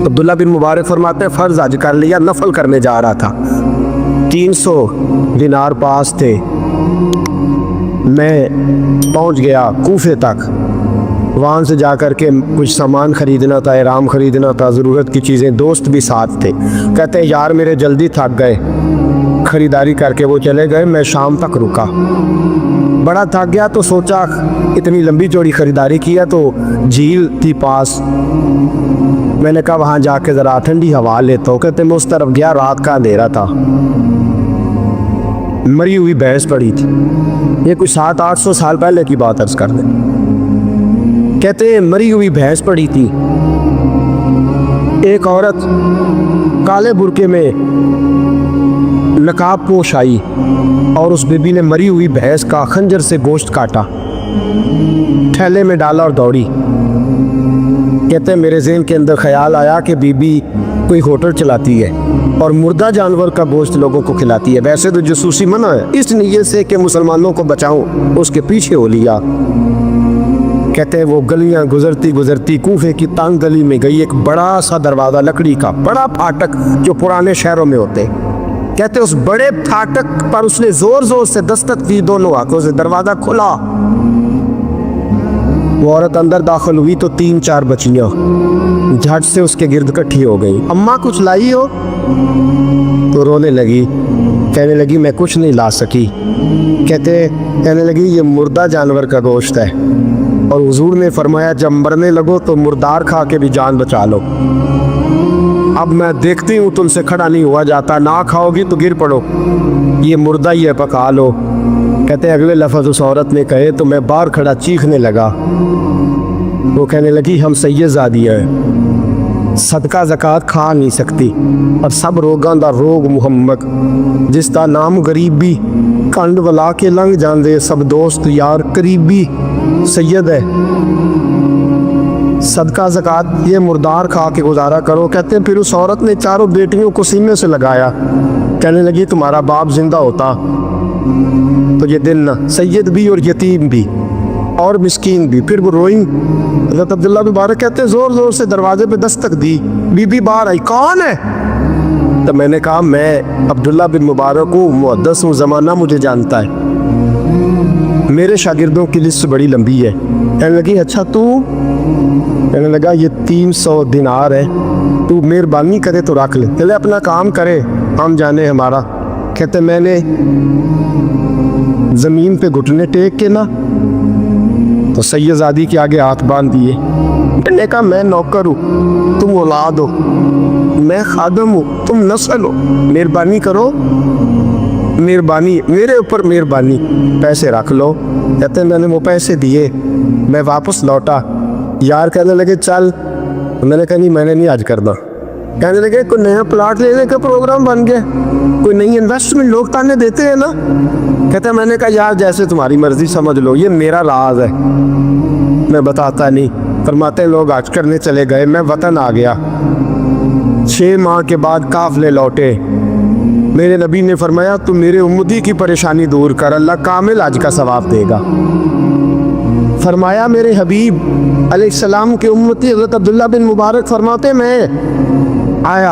अब्दुल्ला बिन मुबारक फरमाते हैं फ़र्ज़ हज कर लिया, नफल करने जा रहा था, 300 दिनार पास थे, मैं पहुंच गया कूफे तक। वहाँ से जा कर के कुछ सामान ख़रीदना था, इराम ख़रीदना था, ज़रूरत की चीज़ें, दोस्त भी साथ थे। कहते हैं यार मेरे जल्दी थक गए, ख़रीदारी करके वो चले गए, मैं शाम तक रुका, बड़ा थक गया तो सोचा इतनी लंबी चौड़ी ख़रीदारी किया तो झील थी पास, मैंने कहा वहाँ जाके ज़रा ठंडी हवा लेता हूँ। कहते मैं उस तरफ गया, रात का अंधेरा था, मरी हुई भैंस पड़ी थी, ये कुछ 700-800 साल पहले की बात अर्ज़ कर दें। कहते मरी हुई भैंस पड़ी थी, एक औरत काले बुरके में नकाब पोश आई और उस बीबी ने मरी हुई भैंस का खंजर से गोश्त काटा, थैले में डाला और दौड़ी। कहते मेरे ज़हन के अंदर ख्याल आया कि बीबी कोई होटल चलाती है और मुर्दा जानवर का गोश्त लोगों को खिलाती है, वैसे तो जासूसी मना है, इस नीयत से कि मुसलमानों को बचाऊं उसके पीछे हो लिया। कहते हैं वो गलियां गुजरती गुजरती कूफे की तंग गली में गई, एक बड़ा सा दरवाज़ा लकड़ी का, बड़ा फाटक जो पुराने शहरों में होते। कहते उस बड़े फाटक पर उसने जोर जोर से दस्तक दी, दोनों आंखों से दरवाज़ा खुला, वो औरत अंदर दाखिल हुई तो 3-4 बच्चियां झट से उसके गिर्द इकट्ठी हो गई। अम्मा कुछ लाई हो? तो रोने लगी, कहने लगी मैं कुछ नहीं ला सकी। कहने लगी ये मुर्दा जानवर का गोश्त है और हुजूर ने फरमाया जब मरने लगो तो मुर्दार खा के भी जान बचा लो। अब मैं देखती हूँ तुमसे खड़ा नहीं हुआ जाता, ना खाओगी तो गिर पड़ो, ये मुर्दा ही है, पका लो। कहते अगले लफ्ज़ उस औरत ने कहे तो मैं बाहर खड़ा चीखने लगा। वो कहने लगी हम सैयदजादी हैं, सदका ज़कात खा नहीं सकती और सब रोगां दा रोग मुहम्मद, जिसका नाम गरीबी, कंड वला के लंघ जाते सब दोस्त यार, करीबी सैयद है, सदका ज़कात ये मुर्दार खा के गुजारा करो। कहते हैं फिर उस औरत ने चारों बेटियों को सीने से लगाया, कहने लगी तुम्हारा बाप जिंदा होता तो ये दिन ना सैयद भी और यतीम भी और मिस्कीन भी। फिर वो रोई। हज़रत अब्दुल्ला बिन मुबारक कहते हैं ज़ोर ज़ोर से दरवाजे पे दस्तक दी, बीबी बाहर आई, कौन है? तो मैंने कहा मैं अब्दुल्ला बिन मुबारक हूँ, मुहद्दिस हूँ, ज़माना मुझे जानता है, मेरे शागिर्दों की लिस्ट बड़ी लंबी है। कहने लगी अच्छा तू? कहने लगा ये 300 दिनार है, तू मेहरबानी करे तो रख ले, चले अपना काम करे हम जाने हमारा। कहते मैंने ज़मीन पे घुटने टेक के ना तो सैयदजादी के आगे हाथ बांध दिए। मैंने कहा मैं नौकर हूँ, तुम औलाद हो, मैं खादम हूँ, तुम नस्ल हो, मेहरबानी करो, मेहरबानी मेरे ऊपर मेहरबानी, पैसे रख लो। कहते मैंने वो पैसे दिए, मैं वापस लौटा। यार कहने लगे चल, मैंने कहा नहीं मैंने नहीं आज करना। कहने लगे कोई नया प्लाट लेने का प्रोग्राम बन गया, कोई नई इन्वेस्टमेंट लोग ताने देते हैं ना। कहते मैंने कहा यार जैसे तुम्हारी मर्जी समझ लो, ये मेरा राज है, मैं बताता नहीं। फरमाते लोग हज करने चले गए, मैं वतन आ गया, 6 माह के बाद काफले लौटे। मेरे नबी ने फरमाया तू मेरे उम्मती की परेशानी दूर कर, अल्लाह कामिल हज का सवाब देगा। फरमाया मेरे हबीब अलैहिस्सलाम के उम्मती हज़रत अब्दुल्ला बिन मुबारक फरमाते मैं आया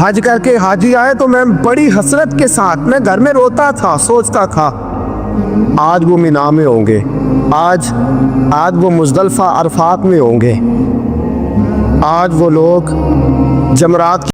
हज करके, हाजी आए तो मैं बड़ी हसरत के साथ, मैं घर में रोता था, सोचता था आज वो मिना में होंगे, आज वो मुज़दलिफ़ा अरफात में होंगे, आज वो लोग जमरात